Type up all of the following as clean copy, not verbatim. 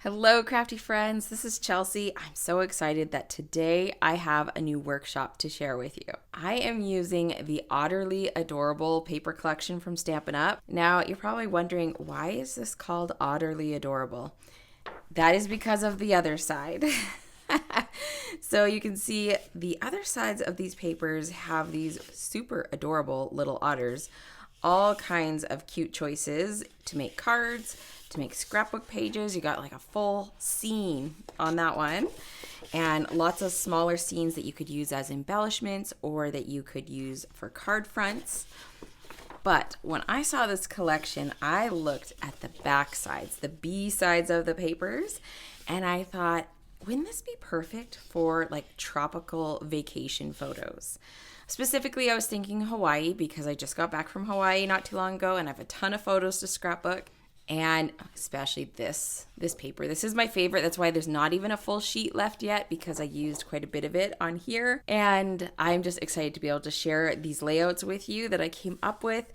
Hello, crafty friends. This is Chelsea. I'm so excited that today I have a new workshop to share with you. I am using the Otterly Adorable paper collection from Stampin Up. Now, you're probably wondering, why is this called Otterly Adorable? That is because of the other side. So you can see the other sides of these papers have these super adorable little otters. All kinds of cute choices to make cards, to make scrapbook pages. You got like a full scene on that one, and lots of smaller scenes that you could use as embellishments or that you could use for card fronts. But when I saw this collection, I looked at the back sides, the B sides of the papers, and I thought, wouldn't this be perfect for like tropical vacation photos? Specifically, I was thinking Hawaii because I just got back from Hawaii not too long ago and I have a ton of photos to scrapbook. And especially this paper. This is my favorite. That's why there's not even a full sheet left yet, because I used quite a bit of it on here. And I'm just excited to be able to share these layouts with you that I came up with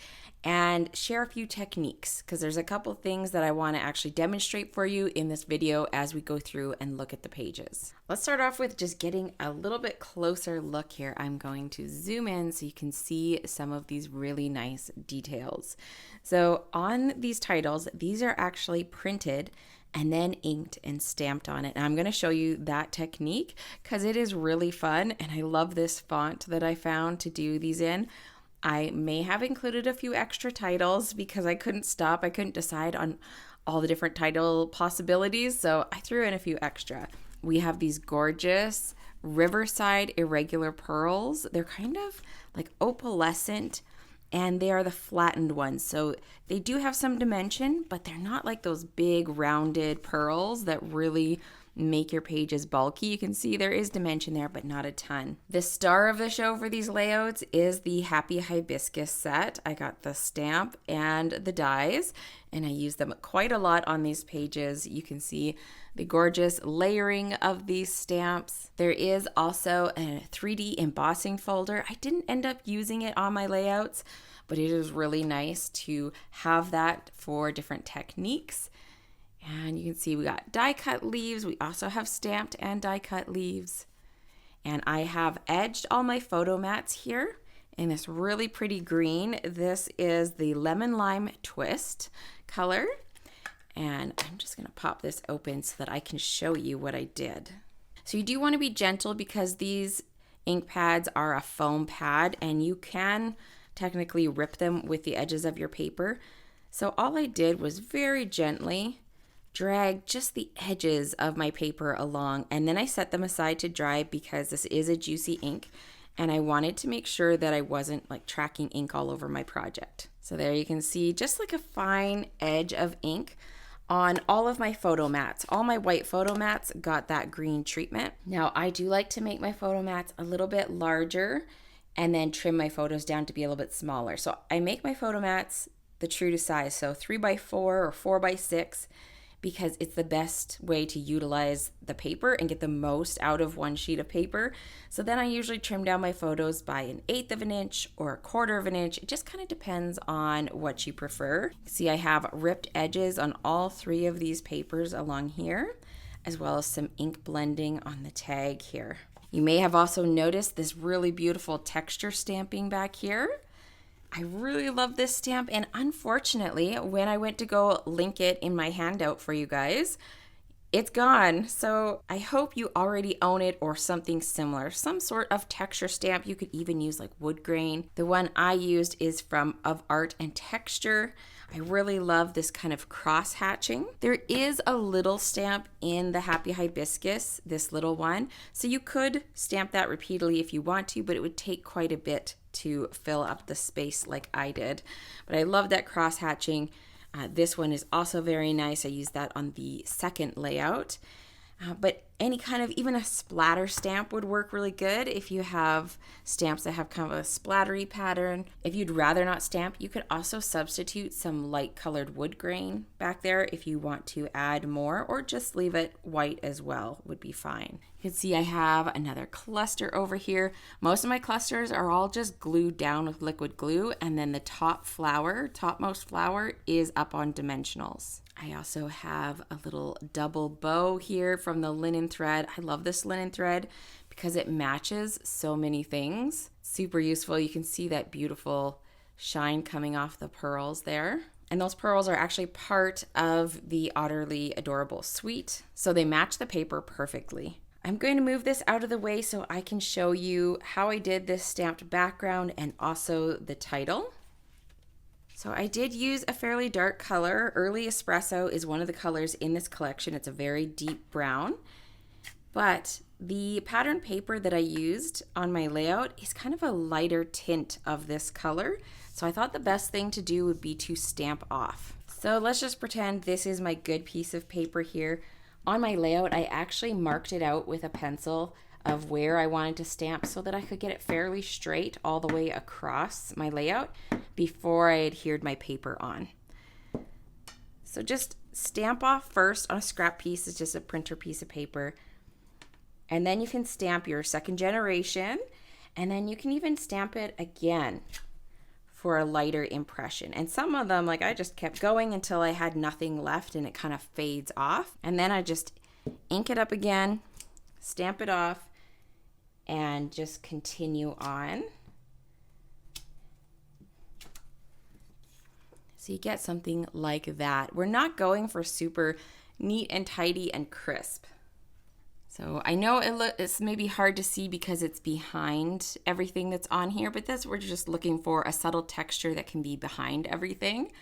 and share a few techniques, because there's a couple things that I want to actually demonstrate for you in this video as we go through and look at the pages. Let's start off with just getting a little bit closer look here. I'm going to zoom in so you can see some of these really nice details. So on these titles, these are actually printed and then inked and stamped on it. And I'm going to show you that technique because it is really fun, and I love this font that I found to do these in. I may have included a few extra titles because I couldn't stop. I couldn't decide on all the different title possibilities, so I threw in a few extra. We have these gorgeous Riverside Irregular pearls. They're kind of like opalescent, and they are the flattened ones. So they do have some dimension, but they're not like those big rounded pearls that really make your pages bulky. You can see there is dimension there, but not a ton. The star of the show for these layouts is the Happy Hibiscus set. I got the stamp and the dies, and I use them quite a lot on these pages. You can see the gorgeous layering of these stamps. There is also a 3D embossing folder. I didn't end up using it on my layouts, but it is really nice to have that for different techniques. And you can see we got die cut leaves. We also have stamped and die cut leaves. And I have edged all my photo mats here in this really pretty green. This is the lemon lime twist color. And I'm just going to pop this open so that I can show you what I did. So you do want to be gentle because these ink pads are a foam pad and you can technically rip them with the edges of your paper. So all I did was very gently drag just the edges of my paper along, and then I set them aside to dry because this is a juicy ink and I wanted to make sure that I wasn't like tracking ink all over my project. So there you can see just like a fine edge of ink on all of my photo mats. All my white photo mats got that green treatment. Now I do like to make my photo mats a little bit larger and then trim my photos down to be a little bit smaller. So I make my photo mats the true to size, so 3x4 or 4x6, because it's the best way to utilize the paper and get the most out of one sheet of paper. So then I usually trim down my photos by 1/8 of an inch or 1/4 of an inch. It just kind of depends on what you prefer. See, I have ripped edges on all 3 of these papers along here, as well as some ink blending on the tag here. You may have also noticed this really beautiful texture stamping back here. I really love this stamp, and unfortunately, when I went to go link it in my handout for you guys, it's gone. So I hope you already own it or something similar, some sort of texture stamp. You could even use like wood grain. The one I used is from Of Art and Texture. I really love this kind of cross hatching. There is a little stamp in the Happy Hibiscus, this little one. So you could stamp that repeatedly if you want to, but it would take quite a bit to fill up the space like I did. But I love that cross hatching. This one is also very nice. I used that on the second layout. But any kind of, even a splatter stamp would work really good if you have stamps that have kind of a splattery pattern. If you'd rather not stamp, you could also substitute some light colored wood grain back there if you want to add more, or just leave it white as well would be fine. You can see I have another cluster over here. Most of my clusters are all just glued down with liquid glue, and then the topmost flower is up on dimensionals. I also have a little double bow here from the linen thread. I love this linen thread because it matches so many things. Super useful. You can see that beautiful shine coming off the pearls there. And those pearls are actually part of the Otterly Adorable suite, so they match the paper perfectly. I'm going to move this out of the way so I can show you how I did this stamped background and also the title. So I did use a fairly dark color. Early Espresso is one of the colors in this collection. It's a very deep brown, but the pattern paper that I used on my layout is kind of a lighter tint of this color. So I thought the best thing to do would be to stamp off. So let's just pretend this is my good piece of paper here. On my layout, I actually marked it out with a pencil of where I wanted to stamp so that I could get it fairly straight all the way across my layout before I adhered my paper on. So just stamp off first on a scrap piece. It's just a printer piece of paper. And then you can stamp your second generation, and then you can even stamp it again for a lighter impression. And some of them, like I just kept going until I had nothing left and it kind of fades off. And then I just ink it up again, stamp it off, and just continue on. So you get something like that. We're not going for super neat and tidy and crisp. So I know it's maybe hard to see because it's behind everything that's on here, but we're just looking for a subtle texture that can be behind everything.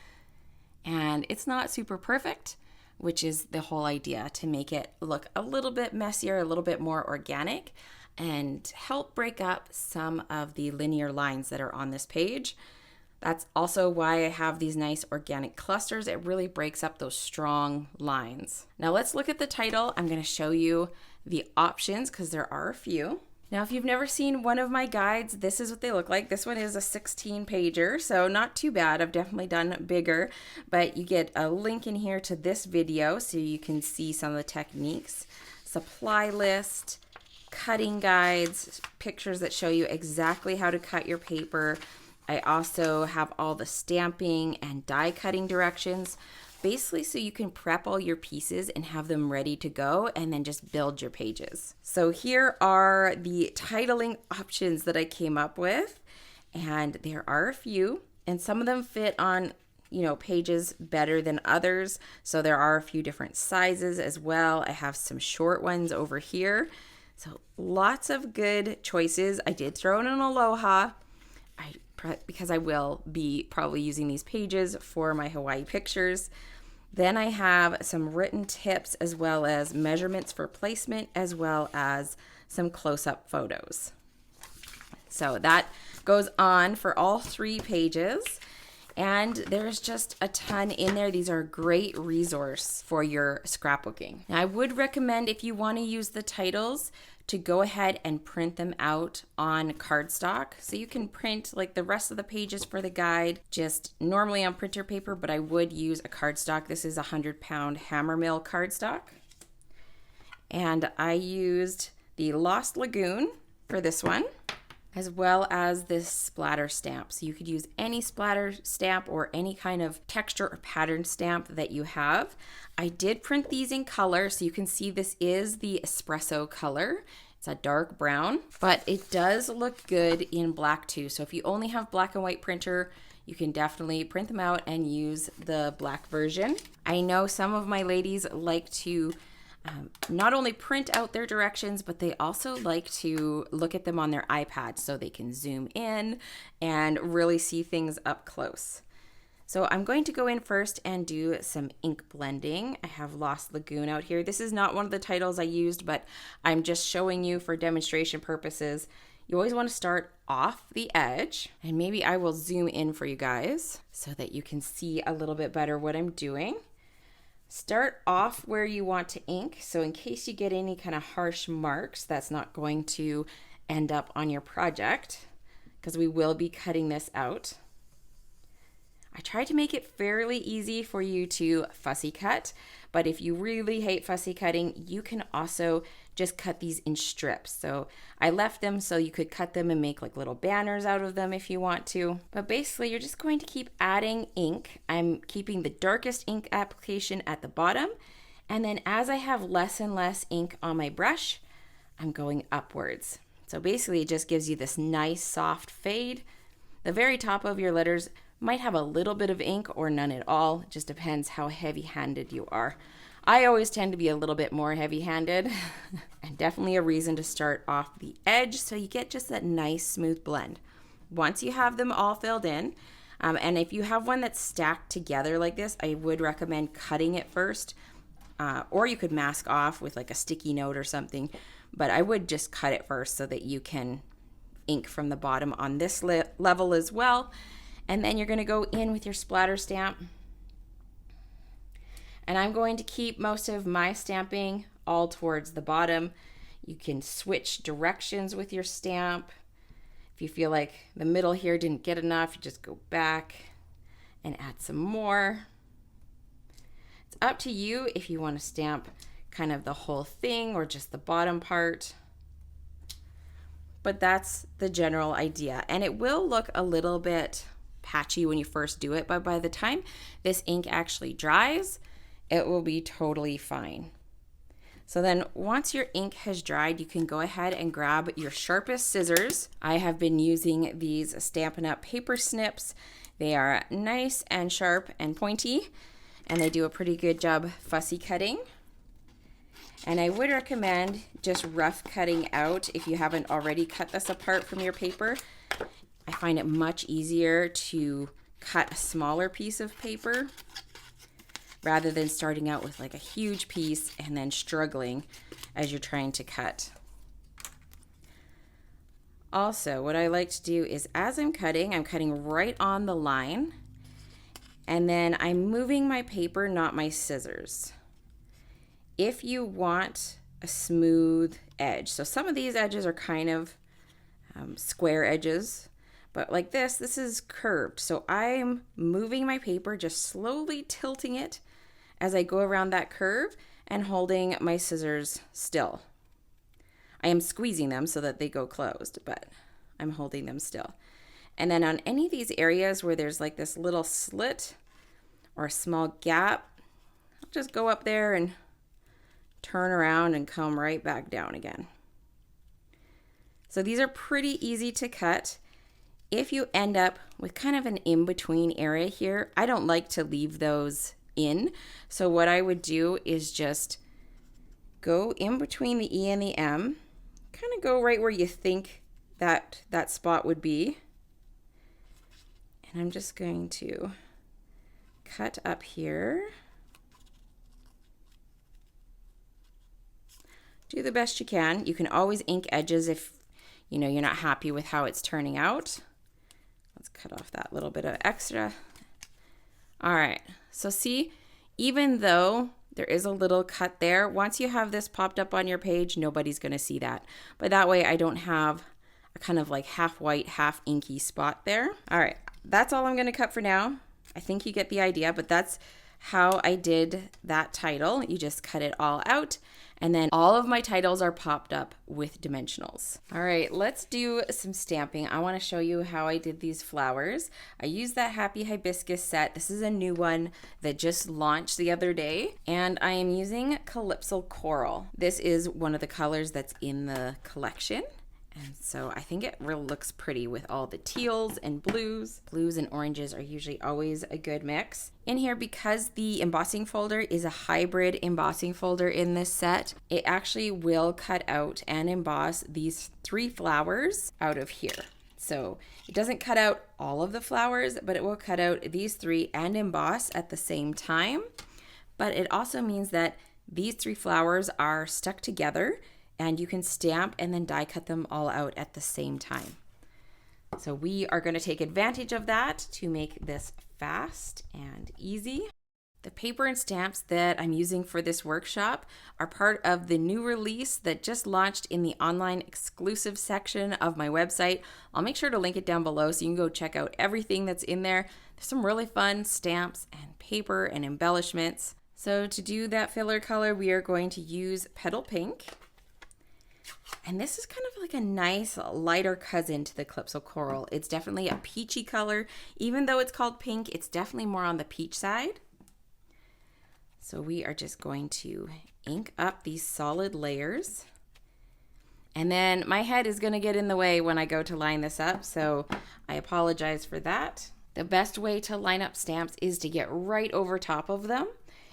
And it's not super perfect, which is the whole idea, to make it look a little bit messier, a little bit more organic, and help break up some of the linear lines that are on this page. That's also why I have these nice organic clusters. It really breaks up those strong lines. Now let's look at the title. I'm going to show you the options because there are a few. Now, if you've never seen one of my guides, this is what they look like. This one is a 16 pager, so not too bad. I've definitely done bigger, but you get a link in here to this video so you can see some of the techniques, supply list, cutting guides, pictures that show you exactly how to cut your paper. I also have all the stamping and die cutting directions, basically so you can prep all your pieces and have them ready to go and then just build your pages. So here are the titling options that I came up with, and there are a few, and some of them fit on pages better than others. So there are a few different sizes as well. I have some short ones over here. So lots of good choices. I did throw in an Aloha because I will be probably using these pages for my Hawaii pictures. Then I have some written tips as well as measurements for placement as well as some close-up photos. So that goes on for all 3 pages. And there's just a ton in there. These are a great resource for your scrapbooking. Now, I would recommend, if you want to use the titles, to go ahead and print them out on cardstock. So you can print like the rest of the pages for the guide just normally on printer paper, but I would use a cardstock. This is a 100-pound Hammermill cardstock. And I used the Lost Lagoon for this one, as well as this splatter stamp. So you could use any splatter stamp or any kind of texture or pattern stamp that you have. I did print these in color, so you can see this is the Espresso color. It's a dark brown, but it does look good in black too. So if you only have black and white printer, you can definitely print them out and use the black version. I know some of my ladies like to not only print out their directions, but they also like to look at them on their iPad so they can zoom in and really see things up close. So I'm going to go in first and do some ink blending. I have Lost Lagoon out here. This is not one of the titles I used, but I'm just showing you for demonstration purposes. You always want to start off the edge, and maybe I will zoom in for you guys so that you can see a little bit better what I'm doing. Start off where you want to ink, so in case you get any kind of harsh marks, that's not going to end up on your project because we will be cutting this out. I tried to make it fairly easy for you to fussy cut, but if you really hate fussy cutting, you can also just cut these in strips. So I left them so you could cut them and make like little banners out of them if you want to. But basically, you're just going to keep adding ink. I'm keeping the darkest ink application at the bottom. And then as I have less and less ink on my brush, I'm going upwards. So basically, it just gives you this nice soft fade. The very top of your letters might have a little bit of ink or none at all. It just depends how heavy-handed you are. I always tend to be a little bit more heavy-handed and definitely a reason to start off the edge so you get just that nice smooth blend. Once you have them all filled in, and if you have one that's stacked together like this, I would recommend cutting it first, or you could mask off with like a sticky note or something, but I would just cut it first so that you can ink from the bottom on this level as well. And then you're going to go in with your splatter stamp. And I'm going to keep most of my stamping all towards the bottom. You can switch directions with your stamp. If you feel like the middle here didn't get enough, you just go back and add some more. It's up to you if you want to stamp kind of the whole thing or just the bottom part. But that's the general idea. And it will look a little bit patchy when you first do it, but by the time this ink actually dries, it will be totally fine. So then once your ink has dried, you can go ahead and grab your sharpest scissors. I have been using these Stampin' Up paper snips. They are nice and sharp and pointy, and they do a pretty good job fussy cutting. And I would recommend just rough cutting out if you haven't already cut this apart from your paper. I find it much easier to cut a smaller piece of paper rather than starting out with like a huge piece and then struggling as you're trying to cut. Also, what I like to do is as I'm cutting right on the line, and then I'm moving my paper, not my scissors. If you want a smooth edge, so some of these edges are kind of square edges, but like this is curved. So I'm moving my paper, just slowly tilting it as I go around that curve and holding my scissors still. I am squeezing them so that they go closed, but I'm holding them still. And then on any of these areas where there's like this little slit or a small gap, I'll just go up there and turn around and come right back down again. So these are pretty easy to cut. If you end up with kind of an in-between area here, I don't like to leave those in. So what I would do is just go in between the E and the M, kind of go right where you think that spot would be. And I'm just going to cut up here. Do the best you can. You can always ink edges if you're not happy with how it's turning out. Let's cut off that little bit of extra. All right, so see, even though there is a little cut there, once you have this popped up on your page, nobody's gonna see that. But that way I don't have a kind of like half white, half inky spot there. All right, that's all I'm gonna cut for now. I think you get the idea, but that's how I did that title. You just cut it all out, and then all of my titles are popped up with dimensionals. All right, let's do some stamping. I want to show you how I did these flowers. I used that Happy Hibiscus set. This is a new one that just launched the other day, and I am using Calypso Coral. This is one of the colors that's in the collection. And so I think it really looks pretty with all the teals and blues. Blues and oranges are usually always a good mix. In here, because the embossing folder is a hybrid embossing folder in this set, it actually will cut out and emboss these 3 flowers out of here. So it doesn't cut out all of the flowers, but it will cut out these 3 and emboss at the same time. But it also means that these 3 flowers are stuck together, and you can stamp and then die cut them all out at the same time. So we are going to take advantage of that to make this fast and easy. The paper and stamps that I'm using for this workshop are part of the new release that just launched in the online exclusive section of my website. I'll make sure to link it down below so you can go check out everything that's in there. There's some really fun stamps and paper and embellishments. So to do that filler color, we are going to use Petal Pink. And this is kind of like a nice lighter cousin to the Calypso Coral. It's definitely a peachy color. Even though it's called pink, it's definitely more on the peach side. So we are just going to ink up these solid layers. And then my head is going to get in the way when I go to line this up, so I apologize for that. The best way to line up stamps is to get right over top of them.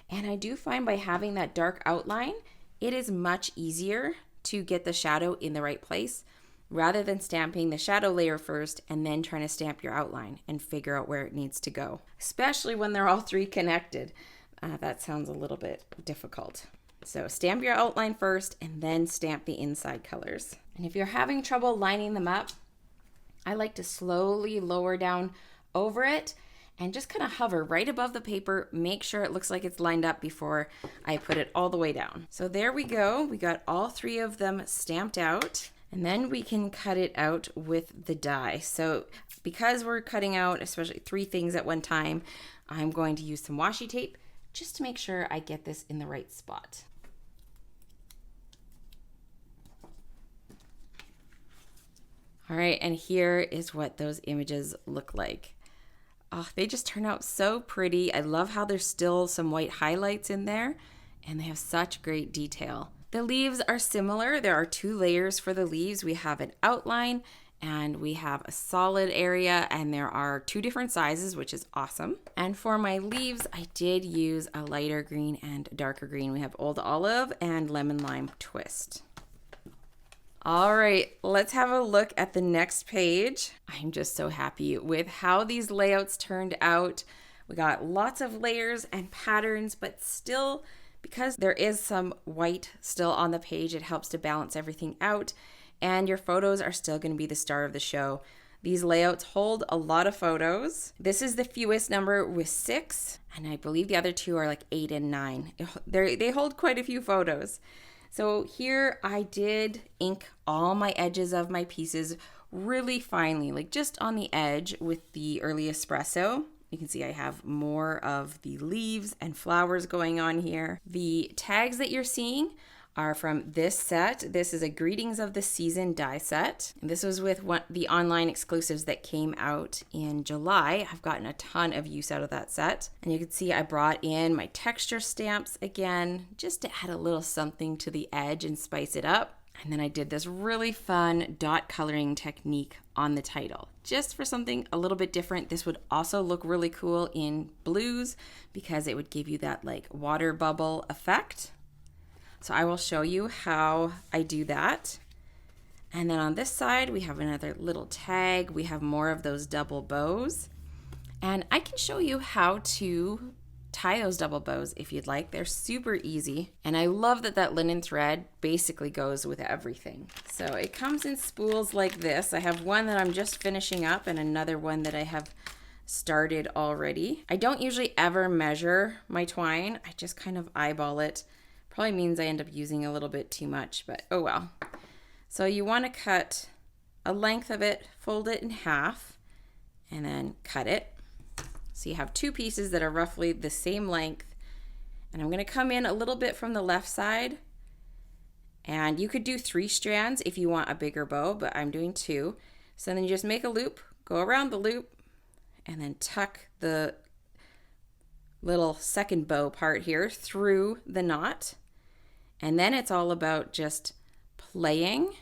And I do find by having that dark outline, it is much easier to get the shadow in the right place rather than stamping the shadow layer first and then trying to stamp your outline and figure out where it needs to go, especially when they're all three connected. That sounds a little bit difficult. So stamp your outline first and then stamp the inside colors. And if you're having trouble lining them up, I like to slowly lower down over it and just kind of hover right above the paper. Make sure it looks like it's lined up before I put it all the way down. So there we go. We got all three of them stamped out. And then we can cut it out with the die. So because we're cutting out especially 3 things at one time, I'm going to use some washi tape just to make sure I get this in the right spot. All right, and here is what those images look like. Oh, they just turn out so pretty. I love how there's still some white highlights in there, and they have such great detail. The leaves are similar. There are 2 layers for the leaves. We have an outline and we have a solid area, and there are 2 different sizes, which is awesome. And for my leaves, I did use a lighter green and darker green. We have Old Olive and Lemon Lime Twist. All right, let's have a look at the next page. I'm just so happy with how these layouts turned out. We got lots of layers and patterns, but still, because there is some white still on the page, it helps to balance everything out. And your photos are still going to be the star of the show. These layouts hold a lot of photos. This is the fewest number with 6, and I believe the other 2 are like 8 and 9. They hold quite a few photos. So here I did ink all my edges of my pieces really finely, like just on the edge with the early espresso. You can see I have more of the leaves and flowers going on here. The tags that you're seeing are from this set. This is a Greetings of the Season die set. And this was with the online exclusives that came out in July. I've gotten a ton of use out of that set. And you can see I brought in my texture stamps again, just to add a little something to the edge and spice it up. And then I did this really fun dot coloring technique on the title, just for something a little bit different. This would also look really cool in blues because it would give you that like water bubble effect. So I will show you how I do that. And then on this side, we have another little tag. We have more of those double bows. And I can show you how to tie those double bows if you'd like. They're super easy. And I love that that linen thread basically goes with everything. So it comes in spools like this. I have one that I'm just finishing up and another one that I have started already. I don't usually ever measure my twine. I just kind of eyeball it. Probably means I end up using a little bit too much, but oh well. So you want to cut a length of it, fold it in half, and then cut it. So you have 2 pieces that are roughly the same length. And I'm going to come in a little bit from the left side. And you could do 3 strands if you want a bigger bow, but I'm doing 2. So then you just make a loop, go around the loop, and then tuck the little second bow part here through the knot. And then it's all about just playing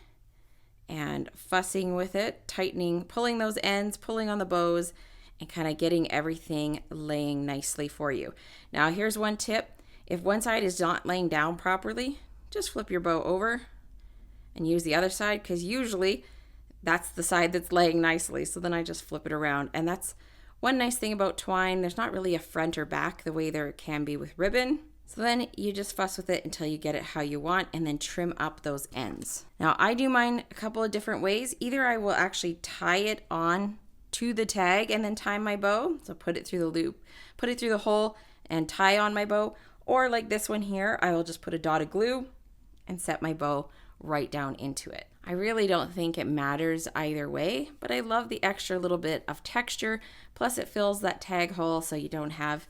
and fussing with it, tightening, pulling those ends, pulling on the bows, and kind of getting everything laying nicely for you. Now here's one tip. If one side is not laying down properly, just flip your bow over and use the other side, because usually that's the side that's laying nicely. So then I just flip it around. And that's one nice thing about twine. There's not really a front or back the way there can be with ribbon. So then you just fuss with it until you get it how you want and then trim up those ends. Now I do mine a couple of different ways. Either I will actually tie it on to the tag and then tie my bow. So put it through the loop, put it through the hole and tie on my bow. Or like this one here, I will just put a dot of glue and set my bow right down into it. I really don't think it matters either way, but I love the extra little bit of texture. Plus it fills that tag hole so you don't have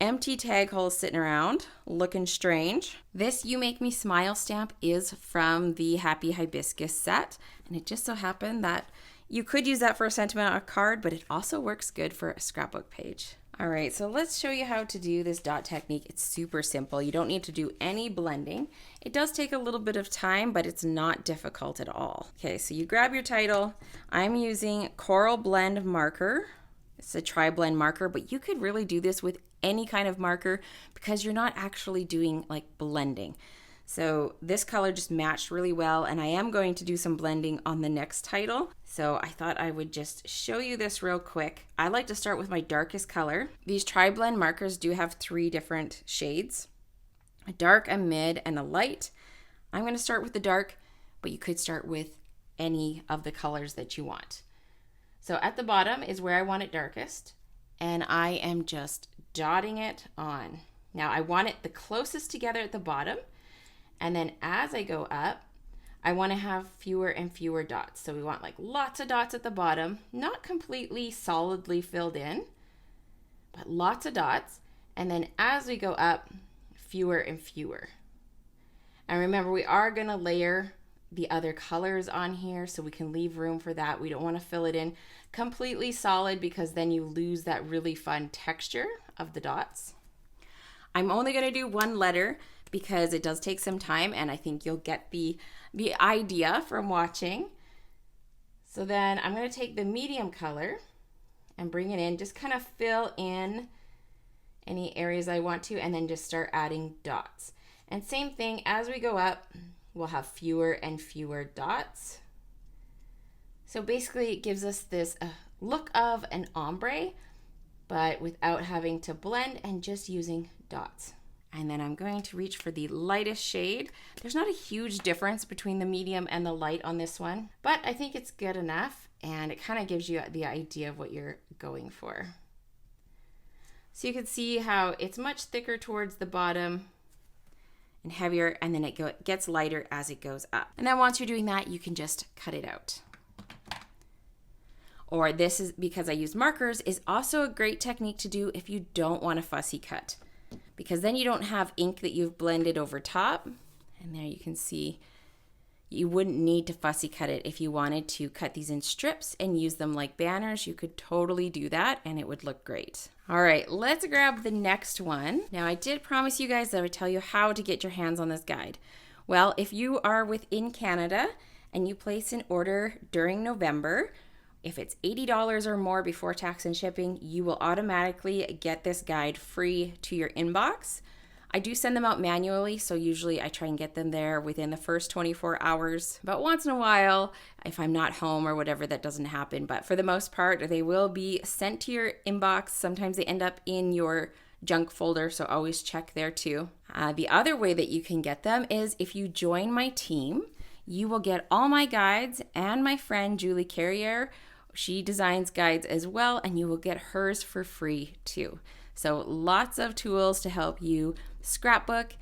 empty tag holes sitting around looking strange. This You Make Me Smile stamp is from the Happy Hibiscus set, and it just so happened that you could use that for a sentimental card, but it also works good for a scrapbook page. All right, so let's show you how to do this dot technique. It's super simple. You don't need to do any blending. It does take a little bit of time, but it's not difficult at all. Okay, so you grab your title. I'm using Coral Blend marker. It's a tri-blend marker, but you could really do this with any kind of marker because you're not actually doing like blending. So this color just matched really well, and I am going to do some blending on the next title. So I thought I would just show you this real quick. I like to start with my darkest color. These tri-blend markers do have 3 different shades, a dark, a mid, and a light. I'm going to start with the dark, but you could start with any of the colors that you want. So at the bottom is where I want it darkest, and I am just dotting it on. Now I want it the closest together at the bottom, and then as I go up, I want to have fewer and fewer dots. So we want like lots of dots at the bottom, not completely solidly filled in, but lots of dots. And then as we go up, fewer and fewer. And remember, we are going to layer the other colors on here so we can leave room for that. We don't want to fill it in completely solid because then you lose that really fun texture of the dots. I'm only going to do 1 letter because it does take some time, and I think you'll get the idea from watching. So then I'm going to take the medium color and bring it in, just kind of fill in any areas I want to, and then just start adding dots. And same thing, as we go up, we'll have fewer and fewer dots. So basically it gives us this look of an ombre, but without having to blend and just using dots. And then I'm going to reach for the lightest shade. There's not a huge difference between the medium and the light on this one, but I think it's good enough, and it kind of gives you the idea of what you're going for. So you can see how it's much thicker towards the bottom and heavier, and then it gets lighter as it goes up. And then once you're doing that, you can just cut it out. Or this is, because I use markers, is also a great technique to do if you don't want a fussy cut, because then you don't have ink that you've blended over top. And there you can see you wouldn't need to fussy cut it. If you wanted to cut these in strips and use them like banners, you could totally do that and it would look great. All right, let's grab the next one. Now I did promise you guys that I would tell you how to get your hands on this guide. Well, if you are within Canada and you place an order during November, if it's $80 or more before tax and shipping, you will automatically get this guide free to your inbox. I do send them out manually, so usually I try and get them there within the first 24 hours. But once in a while, if I'm not home or whatever, that doesn't happen. But for the most part, they will be sent to your inbox. Sometimes they end up in your junk folder, so always check there too. The other way that you can get them is if you join my team, you will get all my guides, and my friend Julie Carrier, she designs guides as well, and you will get hers for free too. So lots of tools to help you scrapbook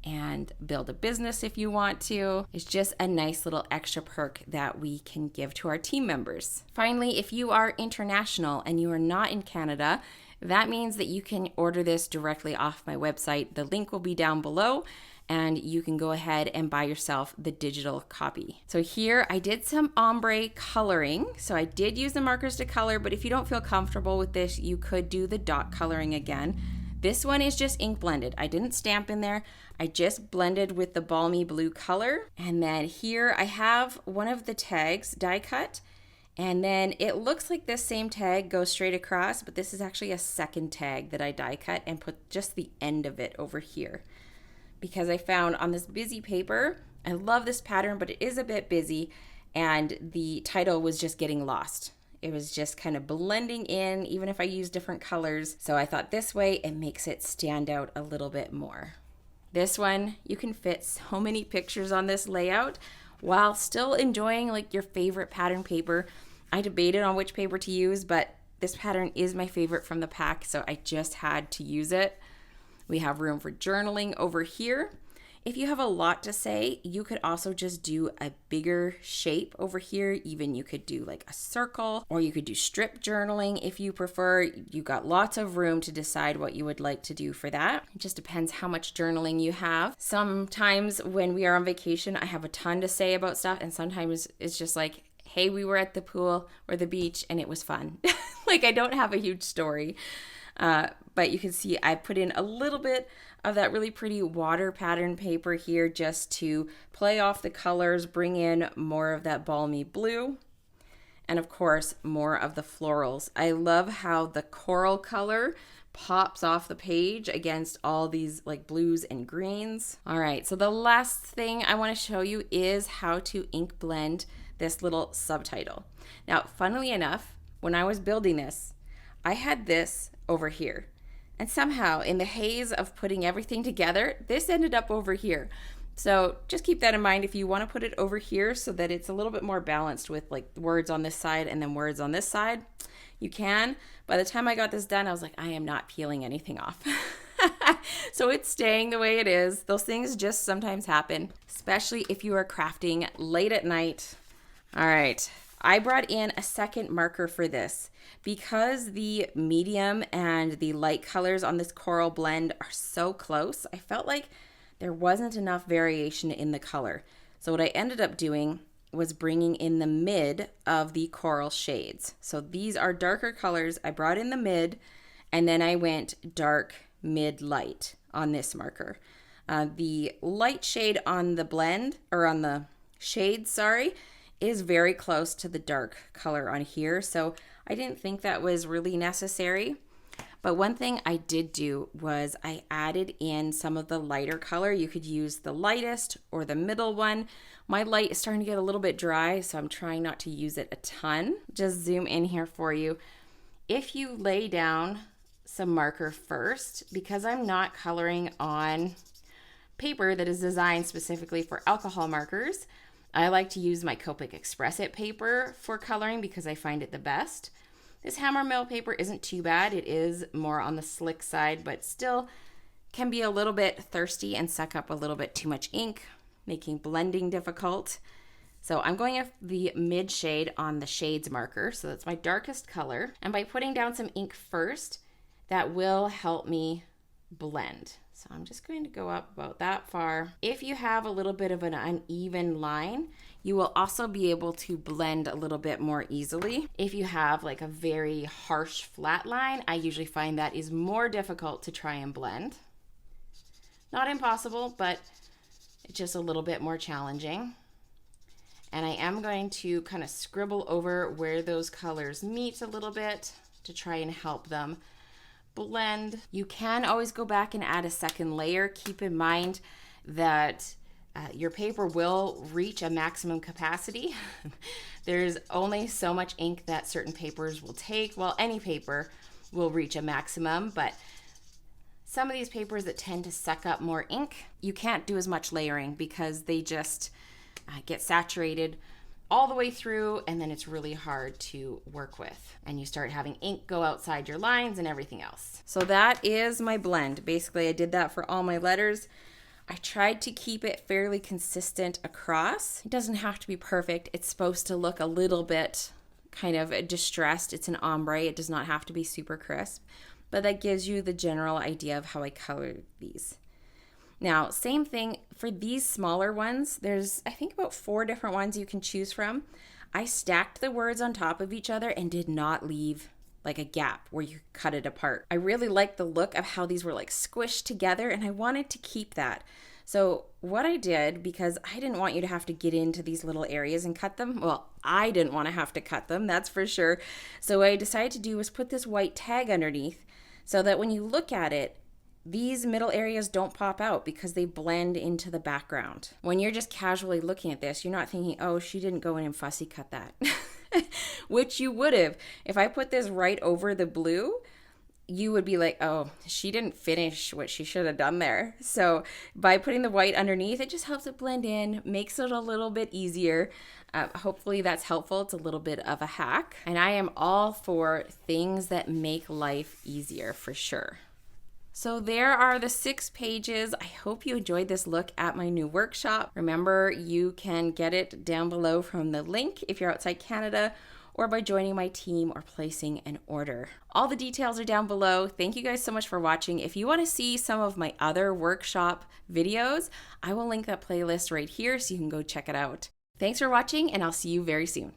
and build a business if you want to. It's just a nice little extra perk that we can give to our team members. Finally, if you are international and you are not in Canada, that means that you can order this directly off my website. The link will be down below, and you can go ahead and buy yourself the digital copy. So here I did some ombre coloring. So I did use the markers to color, but if you don't feel comfortable with this, you could do the dot coloring again. This one is just ink blended. I didn't stamp in there. I just blended with the Balmy blue color. And then here I have one of the tags die cut. And then it looks like this same tag goes straight across, but this is actually a second tag that I die cut and put just the end of it over here. Because I found on this busy paper, I love this pattern, but it is a bit busy, and the title was just getting lost. It was just kind of blending in, even if I use different colors. So I thought this way, it makes it stand out a little bit more. This one, you can fit so many pictures on this layout while still enjoying like your favorite pattern paper. I debated on which paper to use, but this pattern is my favorite from the pack, so I just had to use it. We have room for journaling over here. If you have a lot to say, you could also just do a bigger shape over here. Even you could do like a circle, or you could do strip journaling if you prefer. You got lots of room to decide what you would like to do for that. It just depends how much journaling you have. Sometimes when we are on vacation, I have a ton to say about stuff, and sometimes it's just like, hey, we were at the pool or the beach and it was fun. Like, I don't have a huge story. But you can see I put in a little bit of that really pretty water pattern paper here just to play off the colors, bring in more of that balmy blue, and of course, more of the florals. I love how the coral color pops off the page against all these like blues and greens. All right, so the last thing I want to show you is how to ink blend this little subtitle. Now, funnily enough, when I was building this, I had this over here. And somehow, in the haze of putting everything together, this ended up over here. So just keep that in mind if you want to put it over here so that it's a little bit more balanced with like words on this side and then words on this side. You can. By the time I got this done, I was like, I am not peeling anything off. So it's staying the way it is. Those things just sometimes happen, especially if you are crafting late at night. All right. I brought in a second marker for this because the medium and the light colors on this coral blend are so close. I felt like there wasn't enough variation in the color. So what I ended up doing was bringing in the mid of the coral shades. So these are darker colors. I brought in the mid, and then I went dark, mid, light on this marker. The light shade on the blend, or on the shade, sorry, is very close to the dark color on here. So I didn't think that was really necessary. But one thing I did do was I added in some of the lighter color. You could use the lightest or the middle one. My light is starting to get a little bit dry, so I'm trying not to use it a ton. Just zoom in here for you. If you lay down some marker first, because I'm not coloring on paper that is designed specifically for alcohol markers, I like to use my Copic Express It paper for coloring because I find it the best. This hammer mill paper isn't too bad. It is more on the slick side, but still can be a little bit thirsty and suck up a little bit too much ink, making blending difficult. So I'm going with the mid shade on the shades marker. So that's my darkest color. And by putting down some ink first, that will help me blend. So I'm just going to go up about that far. If you have a little bit of an uneven line, you will also be able to blend a little bit more easily. If you have like a very harsh flat line, I usually find that is more difficult to try and blend. Not impossible, but it's just a little bit more challenging. And I am going to kind of scribble over where those colors meet a little bit to try and help them blend. You can always go back and add a second layer. Keep in mind that your paper will reach a maximum capacity. There's only so much ink that certain papers will take. Well, any paper will reach a maximum, but some of these papers that tend to suck up more ink, you can't do as much layering because they just get saturated all the way through, and then it's really hard to work with. And you start having ink go outside your lines and everything else. So that is my blend. Basically, I did that for all my letters. I tried to keep it fairly consistent across. It doesn't have to be perfect. It's supposed to look a little bit kind of distressed. It's an ombre. It does not have to be super crisp. But that gives you the general idea of how I colored these. Now, same thing for these smaller ones. There's, I think, about 4 different ones you can choose from. I stacked the words on top of each other and did not leave like a gap where you cut it apart. I really liked the look of how these were like squished together, and I wanted to keep that. So what I did, because I didn't want you to have to get into these little areas and cut them. Well, I didn't want to have to cut them, that's for sure. So what I decided to do was put this white tag underneath so that when you look at it, these middle areas don't pop out because they blend into the background. When you're just casually looking at this, you're not thinking, oh, she didn't go in and fussy cut that. Which you would have. If I put this right over the blue, you would be like, oh, she didn't finish what she should have done there. So by putting the white underneath, it just helps it blend in, makes it a little bit easier. Hopefully that's helpful. It's a little bit of a hack. And I am all for things that make life easier for sure. So there are the 6 pages. I hope you enjoyed this look at my new workshop. Remember, you can get it down below from the link if you're outside Canada, or by joining my team or placing an order. All the details are down below. Thank you guys so much for watching. If you want to see some of my other workshop videos, I will link that playlist right here so you can go check it out. Thanks for watching, and I'll see you very soon.